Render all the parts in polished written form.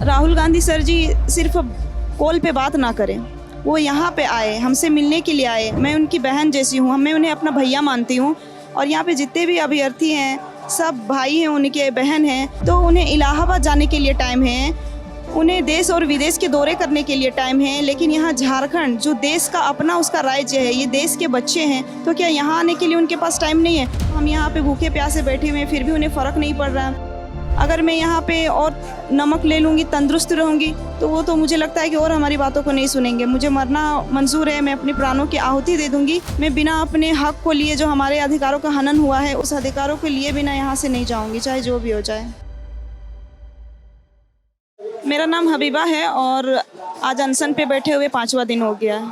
Rahul Gandhi sir जी सिर्फ call पे बात ना करें, वो यहाँ पे आए, हमसे मिलने के लिए आए। मैं उनकी बहन जैसी हूँ, मैं उन्हें अपना भैया मानती हूँ। और यहाँ पे जितने भी अभ्यर्थी हैं सब भाई हैं, उनके बहन हैं। तो उन्हें इलाहाबाद जाने के लिए टाइम है, उन्हें देश और विदेश के दौरे करने के लिए टाइम है। लेकिन यहाँ झारखंड जो देश का अपना उसका राज्य है, ये देश के बच्चे हैं, तो क्या यहाँ आने के लिए उनके पास टाइम नहीं है? हम यहाँ पे भूखे प्यासे बैठे हुए हैं, फिर भी उन्हें फ़र्क नहीं पड़ रहा है। अगर मैं यहाँ पे और नमक ले लूँगी, तंदुरुस्त रहूँगी, तो वो तो मुझे लगता है कि और हमारी बातों को नहीं सुनेंगे। मुझे मरना मंजूर है, मैं अपने प्राणों की आहुति दे दूँगी। मैं बिना अपने हक को लिए, जो हमारे अधिकारों का हनन हुआ है, उस अधिकारों के लिए बिना यहाँ से नहीं जाऊँगी, चाहे जो भी हो जाए। मेरा नाम हबीबा है और आज अनशन पे बैठे हुए 5वां दिन हो गया है।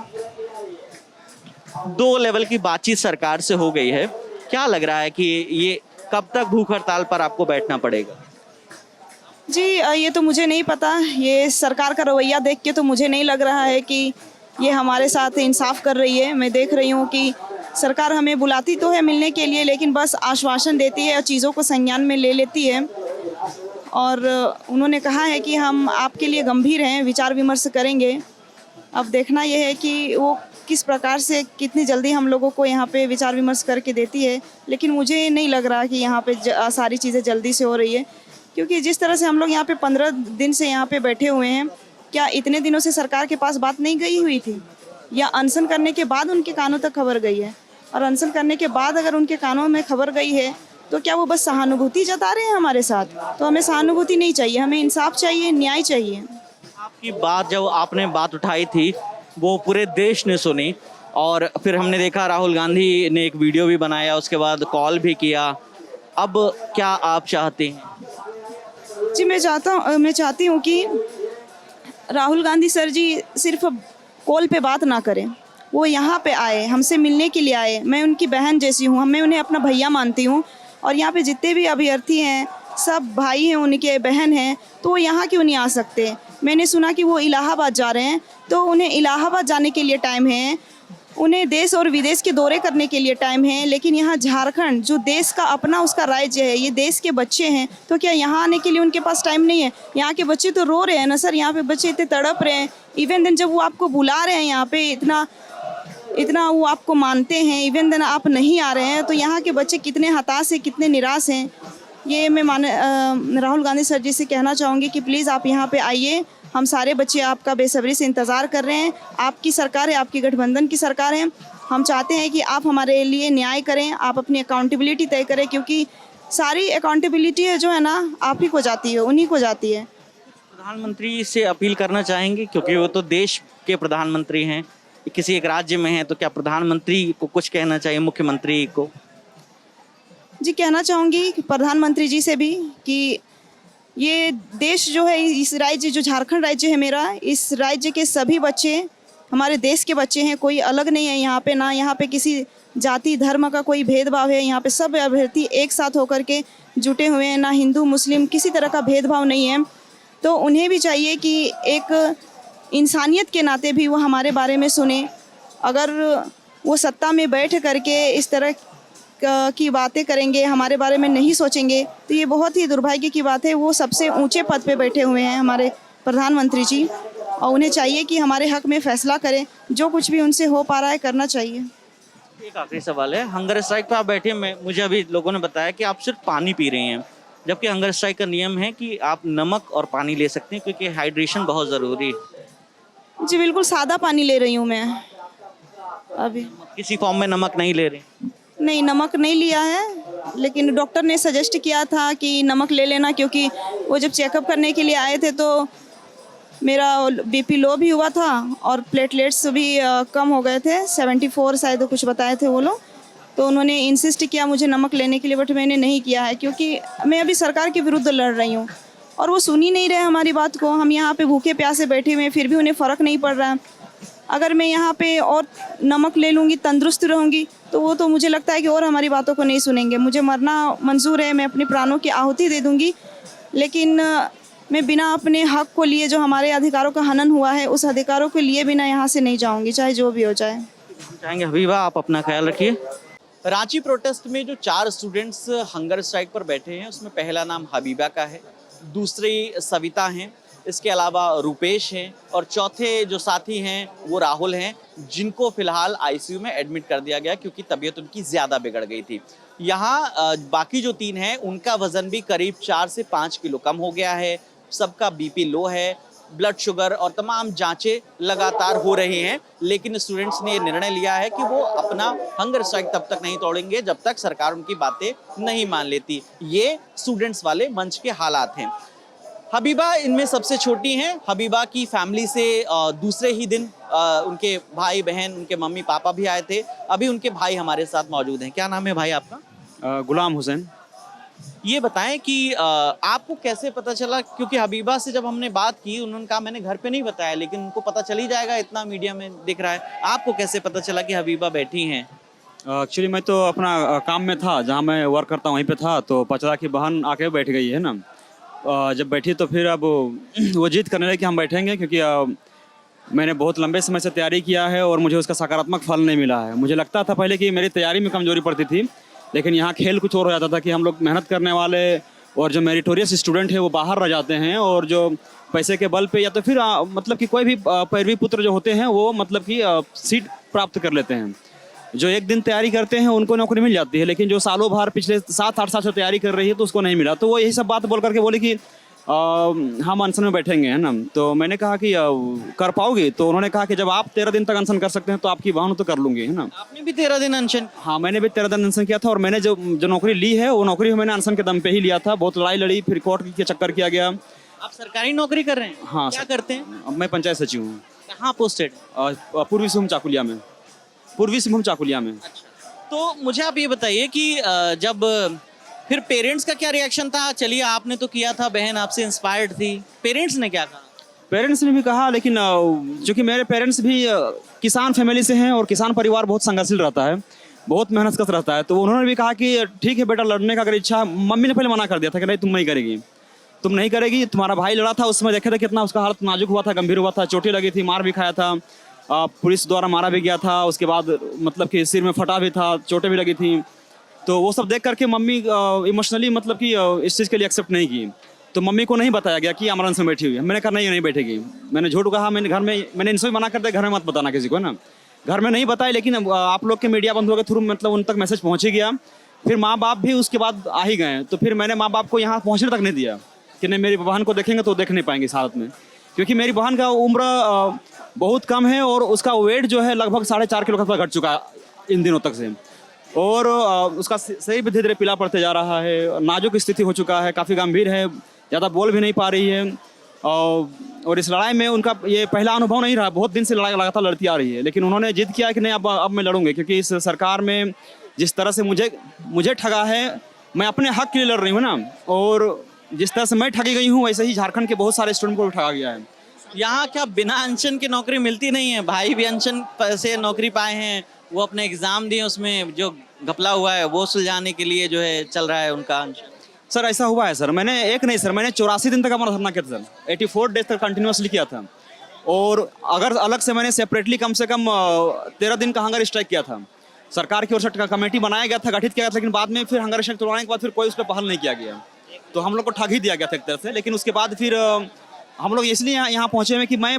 2 लेवल की बातचीत सरकार से हो गई है। क्या लग रहा है कि ये कब तक भूख हड़ताल पर आपको बैठना पड़ेगा? जी ये तो मुझे नहीं पता। ये सरकार का रवैया देख के तो मुझे नहीं लग रहा है कि ये हमारे साथ इंसाफ कर रही है। मैं देख रही हूँ कि सरकार हमें बुलाती तो है मिलने के लिए, लेकिन बस आश्वासन देती है और चीज़ों को संज्ञान में ले लेती है। और उन्होंने कहा है कि हम आपके लिए गंभीर हैं, विचार विमर्श करेंगे। अब देखना यह है कि वो किस प्रकार से, कितनी जल्दी हम लोगों को यहाँ पे विचार विमर्श करके देती है। लेकिन मुझे नहीं लग रहा कि यहाँ पे सारी चीज़ें जल्दी से हो रही है, क्योंकि जिस तरह से हम लोग यहाँ पे 15 दिन से यहाँ पे बैठे हुए हैं, क्या इतने दिनों से सरकार के पास बात नहीं गई हुई थी? या अनशन करने के बाद उनके कानों तक खबर गई है? और अनशन करने के बाद अगर उनके कानों में खबर गई है, तो क्या वो बस सहानुभूति जता रहे हैं हमारे साथ? तो हमें सहानुभूति नहीं चाहिए, हमें इंसाफ चाहिए, न्याय चाहिए। आपकी बात, जब आपने बात उठाई थी, वो पूरे देश ने सुनी और फिर हमने देखा राहुल गांधी ने एक वीडियो भी बनाया, उसके बाद कॉल भी किया। अब क्या आप चाहते हैं? जी मैं चाहती हूँ कि राहुल गांधी सर जी सिर्फ कॉल पे बात ना करें, वो यहाँ पे आए, हमसे मिलने के लिए आए। मैं उनकी बहन जैसी हूँ, मैं उन्हें अपना भैया मानती हूँ। और यहाँ पे जितने भी अभ्यर्थी हैं सब भाई हैं, उनके बहन हैं, तो वो यहाँ क्यों नहीं आ सकते? मैंने सुना कि वो इलाहाबाद जा रहे हैं, तो उन्हें इलाहाबाद जाने के लिए टाइम है, उन्हें देश और विदेश के दौरे करने के लिए टाइम है। लेकिन यहाँ झारखंड जो देश का अपना उसका राज्य है, ये देश के बच्चे हैं, तो क्या यहाँ आने के लिए उनके पास टाइम नहीं है? यहाँ के बच्चे तो रो रहे हैं ना सर, यहाँ पे बच्चे इतने तड़प रहे हैं। इवन देन जब वो आपको बुला रहे हैं यहाँ पे, इतना वो आपको मानते हैं, इवन देन आप नहीं आ रहे हैं, तो यहाँ के बच्चे कितने हताश हैं, कितने निराश हैं। ये मैं राहुल गांधी सर जी से कहना चाहूँगी कि प्लीज़ आप यहाँ पे आइए। हम सारे बच्चे आपका बेसब्री से इंतज़ार कर रहे हैं। आपकी सरकार है, आपकी गठबंधन की सरकार है। हम चाहते हैं कि आप हमारे लिए न्याय करें, आप अपनी अकाउंटेबिलिटी तय करें, क्योंकि सारी अकाउंटेबिलिटी है जो है ना, आप ही को जाती है, उन्हीं को जाती है। प्रधानमंत्री से अपील करना चाहेंगे, क्योंकि वो तो देश के प्रधानमंत्री हैं, किसी एक राज्य में हैं, तो क्या प्रधानमंत्री को कुछ कहना चाहिए, मुख्यमंत्री को? जी कहना चाहूँगी प्रधानमंत्री जी से भी कि ये देश जो है, इस राज्य जो झारखंड राज्य है मेरा, इस राज्य के सभी बच्चे हमारे देश के बच्चे हैं। कोई अलग नहीं है यहाँ पे, ना यहाँ पे किसी जाति धर्म का कोई भेदभाव है। यहाँ पे सब अभ्यर्थी एक साथ होकर के जुटे हुए हैं, ना हिंदू मुस्लिम किसी तरह का भेदभाव नहीं है। तो उन्हें भी चाहिए कि एक इंसानियत के नाते भी वो हमारे बारे में सुने। अगर वो सत्ता में बैठ करके इस तरह की बातें करेंगे, हमारे बारे में नहीं सोचेंगे, तो ये बहुत ही दुर्भाग्य की बात है। वो सबसे ऊंचे पद पे बैठे हुए हैं हमारे प्रधानमंत्री जी, और उन्हें चाहिए कि हमारे हक में फैसला करें। जो कुछ भी उनसे हो पा रहा है करना चाहिए। एक आखिरी सवाल है, हंगर स्ट्राइक पर आप बैठे, मुझे अभी लोगों ने बताया कि आप सिर्फ पानी पी रही हैं, जबकि हंगर स्ट्राइक का नियम है कि आप नमक और पानी ले सकते हैं, क्योंकि हाइड्रेशन बहुत ज़रूरी है। जी बिल्कुल सादा पानी ले रही हूँ मैं अभी। किसी फॉर्म में नमक नहीं ले रही? नहीं, नमक नहीं लिया है, लेकिन डॉक्टर ने सजेस्ट किया था कि नमक ले लेना, क्योंकि वो जब चेकअप करने के लिए आए थे तो मेरा बीपी लो भी हुआ था और प्लेटलेट्स भी कम हो गए थे, 74 शायद कुछ बताए थे वो लोग। तो उन्होंने इंसिस्ट किया मुझे नमक लेने के लिए, बट मैंने नहीं किया है, क्योंकि मैं अभी सरकार के विरुद्ध लड़ रही हूँ और वो सुन ही नहीं रहे हमारी बात को। हम यहाँ पे भूखे प्यासे बैठे हुए हैं, फिर भी उन्हें फ़र्क नहीं पड़ रहा है। अगर मैं यहाँ पे और नमक ले लूँगी, तंदुरुस्त रहूँगी, तो वो तो मुझे लगता है कि और हमारी बातों को नहीं सुनेंगे। मुझे मरना मंजूर है, मैं अपने प्राणों की आहुति दे दूँगी, लेकिन मैं बिना अपने हक को लिए, जो हमारे अधिकारों का हनन हुआ है, उस अधिकारों के लिए बिना यहाँ से नहीं जाऊँगी, चाहे जो भी हो जाए। हम चाहेंगे हबीबा आप अपना ख्याल रखिए। रांची प्रोटेस्ट में जो 4 स्टूडेंट्स हंगर स्ट्राइक पर बैठे हैं, उसमें पहला नाम हबीबा का है, दूसरी सविता हैं इसके अलावा रुपेश हैं और चौथे जो साथी हैं वो राहुल हैं, जिनको फिलहाल आईसीयू में एडमिट कर दिया गया क्योंकि तबीयत उनकी ज़्यादा बिगड़ गई थी। यहाँ बाकी जो 3 हैं उनका वज़न भी करीब 4 से 5 किलो कम हो गया है, सबका बीपी लो है, ब्लड शुगर और तमाम जांचें लगातार हो रही हैं, लेकिन स्टूडेंट्स ने ये निर्णय लिया है कि वो अपना हंगर स्ट्राइक तब तक नहीं तोड़ेंगे जब तक सरकार उनकी बातें नहीं मान लेती। ये स्टूडेंट्स वाले मंच के हालात हैं। हबीबा इनमें सबसे छोटी हैं। हबीबा की फैमिली से दूसरे ही दिन उनके भाई बहन, उनके मम्मी पापा भी आए थे। अभी उनके भाई हमारे साथ मौजूद हैं। क्या नाम है भाई आपका? गुलाम हुसैन। ये बताएं कि आपको कैसे पता चला, क्योंकि हबीबा से जब हमने बात की उन्होंने कहा मैंने घर पे नहीं बताया, लेकिन उनको पता चल ही जाएगा, इतना मीडिया में दिख रहा है। आपको कैसे पता चला कि हबीबा बैठी हैं? एक्चुअली मैं तो अपना काम में था, जहाँ मैं वर्क करता हूँ वहीं पे था, तो पता चला कि बहन आके बैठ गई है ना। जब बैठी तो फिर अब वो जिद करने लगे कि हम बैठेंगे, क्योंकि मैंने बहुत लंबे समय से तैयारी किया है और मुझे उसका सकारात्मक फल नहीं मिला है। मुझे लगता था पहले कि मेरी तैयारी में कमजोरी पड़ती थी, लेकिन यहाँ खेल कुछ और हो जाता था कि हम लोग मेहनत करने वाले और जो मेरिटोरियस स्टूडेंट है वो बाहर रह जाते हैं, और जो पैसे के बल पे या तो फिर मतलब कि कोई भी पैरवी पुत्र जो होते हैं वो मतलब कि सीट प्राप्त कर लेते हैं। जो एक दिन तैयारी करते हैं उनको नौकरी मिल जाती है, लेकिन जो सालों भर पिछले 7-8 साल से तैयारी कर रही है तो उसको नहीं मिला। तो वो यही सब बात बोल करके बोले कि हम अनशन में बैठेंगे, है ना। तो मैंने कहा कि कर पाओगे? तो उन्होंने कहा कि जब आप 13 दिन तक अनशन कर सकते हैं तो आपकी बहन तो कर लूंगी, है ना। आपने भी 13 दिन अनशन? हाँ, मैंने भी 13 दिन अनशन किया था, और मैंने जो नौकरी ली है वो नौकरी मैंने अनशन के दम पे ही लिया था। बहुत लड़ाई लड़ी, फिर कोर्ट के चक्कर किया गया। आप सरकारी नौकरी कर रहे हैं? हाँ, क्या करते हैं? अब मैं पंचायत सचिव हूँ। कहाँ पोस्टेड? पूर्वी सिंहभूम चाकुलिया में। पूर्वी सिंहभूम चाकुलिया में। तो मुझे आप ये बताइए कि जब फिर पेरेंट्स का क्या रिएक्शन था? चलिए आपने तो किया था, बहन आपसे इंस्पायर्ड थी, पेरेंट्स ने क्या कहा? पेरेंट्स ने भी कहा, लेकिन चूँकि मेरे पेरेंट्स भी किसान फैमिली से हैं और किसान परिवार बहुत संघर्षशील रहता है, बहुत मेहनत कश रहता है, तो उन्होंने भी कहा कि ठीक है बेटा, लड़ने का अगर इच्छा। मम्मी ने पहले मना कर दिया था कि नहीं तुम नहीं करेगी, तुम नहीं करेगी। तुम्हारा भाई लड़ा था, उसमें देखा था कितना उसका हालत नाजुक हुआ था, गंभीर हुआ था, चोटें लगी थी, मार भी खाया था, पुलिस द्वारा मारा भी गया था। उसके बाद मतलब कि सिर में फटा भी था, चोटें भी लगी थी। तो वो सब देख करके मम्मी इमोशनली मतलब कि इस चीज़ के लिए एक्सेप्ट नहीं की। तो मम्मी को नहीं बताया गया कि अमरन से बैठी हुई है। मैंने कहा नहीं बैठेगी। मैंने झूठ कहा, मैंने घर में मैंने इनसे भी मना कर दिया, घर में मत बताना किसी को, है ना। घर में नहीं बताया, लेकिन आप लोग के मीडिया बंधुओं के थ्रू मतलब उन तक मैसेज पहुँच ही गया। फिर माँ बाप भी उसके बाद आ ही गए, तो फिर मैंने माँ बाप को यहाँ पहुँचने तक नहीं दिया कि नहीं मेरी बहन को देखेंगे तो देख नहीं पाएंगे इस हालत में, क्योंकि मेरी बहन का उम्र बहुत कम है और उसका वेट जो है लगभग 4.5 किलो का घट चुका है इन दिनों तक से, और उसका शरीर भी धीरे धीरे पीला पड़ते जा रहा है, नाजुक स्थिति हो चुका है, काफ़ी गंभीर है, ज़्यादा बोल भी नहीं पा रही है। और इस लड़ाई में उनका ये पहला अनुभव नहीं रहा, बहुत दिन से लड़ाई लगातार लड़ती आ रही है, लेकिन उन्होंने जिद किया कि नहीं अब मैं लड़ूंगी, क्योंकि इस सरकार में जिस तरह से मुझे ठगा है, मैं अपने हक के लिए लड़ रही हूँ ना, और जिस तरह से मैं ठगी गई हूँ वैसे ही झारखंड के बहुत सारे स्टूडेंट को भी ठगा गया है। यहाँ क्या बिना अनशन की नौकरी मिलती नहीं है? भाई भी अनशन से नौकरी पाए हैं, वो अपने एग्जाम दिए, उसमें जो घपला हुआ है वो सुलझाने के लिए जो है चल रहा है उनका अनशन। सर ऐसा हुआ है सर, मैंने एक नहीं सर, मैंने 84 दिन तक अपना धरना किया था सर, 84 डेज तक कंटिन्यूसली किया था। और अगर अलग से मैंने सेपरेटली कम से कम 13 दिन का हंगर स्ट्राइक किया था। सरकार की ओर से कमेटी बनाया गया था, गठित किया गया था, लेकिन बाद में फिर हंगर स्ट्राइक तोड़वाने के बाद फिर कोई उस पर पहल नहीं किया गया, तो हम लोग को ठग ही दिया गया था एक तरह से। लेकिन उसके बाद फिर हम लोग इसलिए यहाँ पहुँचे हैं कि मैं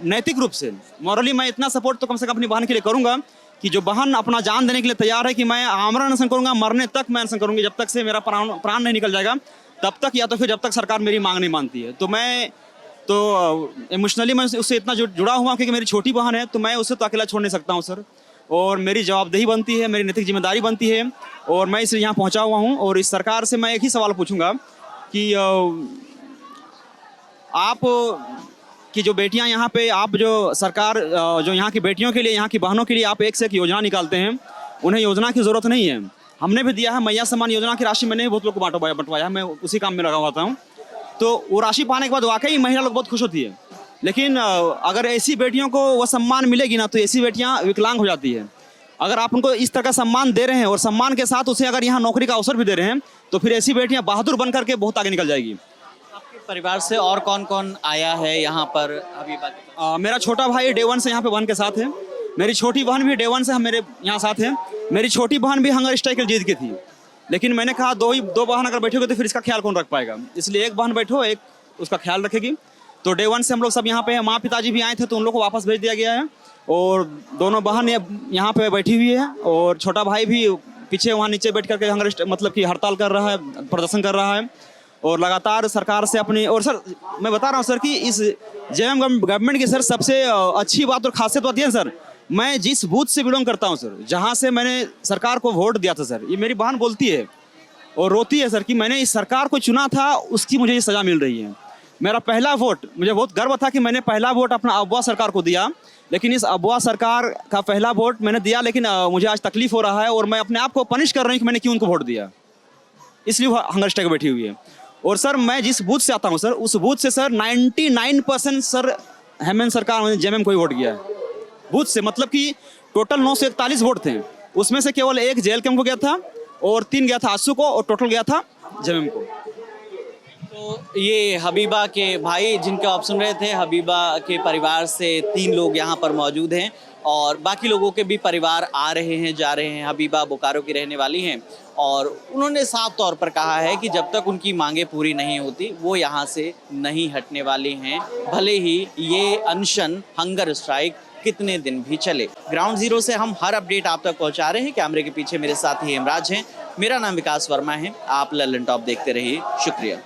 नैतिक रूप से, मॉरली मैं इतना सपोर्ट तो कम से कम अपनी बहन के लिए करूँगा कि जो बहन अपना जान देने के लिए तैयार है कि मैं आमरण अनशन करूँगा, मरने तक मैं अनशन करूँगी, जब तक से मेरा प्राण नहीं निकल जाएगा तब तक, या तो फिर जब तक सरकार मेरी मांग नहीं मानती है। तो मैं तो इमोशनली मैं उससे इतना जुड़ा हुआ क्योंकि मेरी छोटी बहन है, तो मैं उसे तो अकेला छोड़ नहीं सकता हूँ सर, और मेरी जवाबदेही बनती है, मेरी नैतिक जिम्मेदारी बनती है, और मैं इसलिए यहाँ पहुँचा हुआ हूँ। और इस सरकार से मैं एक ही सवाल पूछूंगा कि आप कि जो बेटियां यहाँ पे, आप जो सरकार जो यहाँ की बेटियों के लिए, यहाँ की बहनों के लिए आप एक से एक योजना निकालते हैं, उन्हें योजना की ज़रूरत नहीं है। हमने भी दिया है, मैया सम्मान योजना की राशि मैंने भी बहुत लोग को बंटवाया, मैं उसी काम में लगा हुआ था। तो वो राशि पाने के बाद वाकई महिला लोग बहुत खुश होती है, लेकिन अगर ऐसी बेटियों को वह सम्मान मिलेगी ना, तो ऐसी बेटियाँ विकलांग हो जाती है। अगर आप उनको इस तरह का सम्मान दे रहे हैं और सम्मान के साथ उसे अगर यहाँ नौकरी का अवसर भी दे रहे हैं, तो फिर ऐसी बेटियाँ बहादुर बन करके बहुत आगे निकल जाएगी। परिवार से और कौन कौन आया है यहाँ पर हबीबा? मेरा छोटा भाई डे 1 से यहाँ पे बहन के साथ है, मेरी छोटी बहन भी डे 1 से मेरे यहाँ साथ है। मेरी छोटी बहन भी हंगर स्ट्राइक जीत की थी, लेकिन मैंने कहा दो बहन अगर बैठोगे तो फिर इसका ख्याल कौन रख पाएगा, इसलिए एक बहन बैठो, एक उसका ख्याल रखेगी। तो डे 1 से हम लोग सब यहाँ पे हैं। माँ पिताजी भी आए थे तो उन लोग को वापस भेज दिया गया है, और दोनों बहन यहाँ पे बैठी हुई है, और छोटा भाई भी पीछे वहाँ नीचे बैठ करके हंगर मतलब कि हड़ताल कर रहा है, प्रदर्शन कर रहा है, और लगातार सरकार से अपनी। और सर मैं बता रहा हूँ सर कि इस जेएमएम गवर्नमेंट की सर सबसे अच्छी बात और खासियत बात यह है सर, मैं जिस बूथ से बिलोंग करता हूँ सर, जहाँ से मैंने सरकार को वोट दिया था सर, ये मेरी बहन बोलती है और रोती है सर कि मैंने इस सरकार को चुना था, उसकी मुझे ये सज़ा मिल रही है। मेरा पहला वोट, मुझे बहुत गर्व था कि मैंने पहला वोट अपना अबुआ सरकार को दिया, लेकिन इस अबुआ सरकार का पहला वोट मैंने दिया, लेकिन मुझे आज तकलीफ हो रहा है और मैं अपने आप को पनिश कर रही हूँ कि मैंने क्यों उनको वोट दिया, इसलिए वो हंगर स्ट्राइक बैठी हुई है। और सर मैं जिस बूथ से आता हूँ सर, उस बूथ से सर 99% सर हेमंत सरकार जेएमएम को ही वोट गया है बूथ से। मतलब कि टोटल 941 वोट थे, उसमें से केवल 1 जेएलकेएम को गया था और 3 गया था आसू को, और टोटल गया था जेएमएम को। तो ये हबीबा के भाई जिनका आप सुन रहे थे, हबीबा के परिवार से 3 लोग यहाँ पर मौजूद हैं, और बाकी लोगों के भी परिवार आ रहे हैं, जा रहे हैं। हबीबा बोकारो की रहने वाली हैं, और उन्होंने साफ तौर पर कहा है कि जब तक उनकी मांगें पूरी नहीं होती वो यहाँ से नहीं हटने वाली हैं, भले ही ये अनशन हंगर स्ट्राइक कितने दिन भी चले। ग्राउंड जीरो से हम हर अपडेट आप तक पहुँचा रहे हैं। कैमरे के पीछे मेरे साथी हेमराज हैं, मेरा नाम विकास वर्मा है। आप लल्लन टॉप देखते रहिए, शुक्रिया।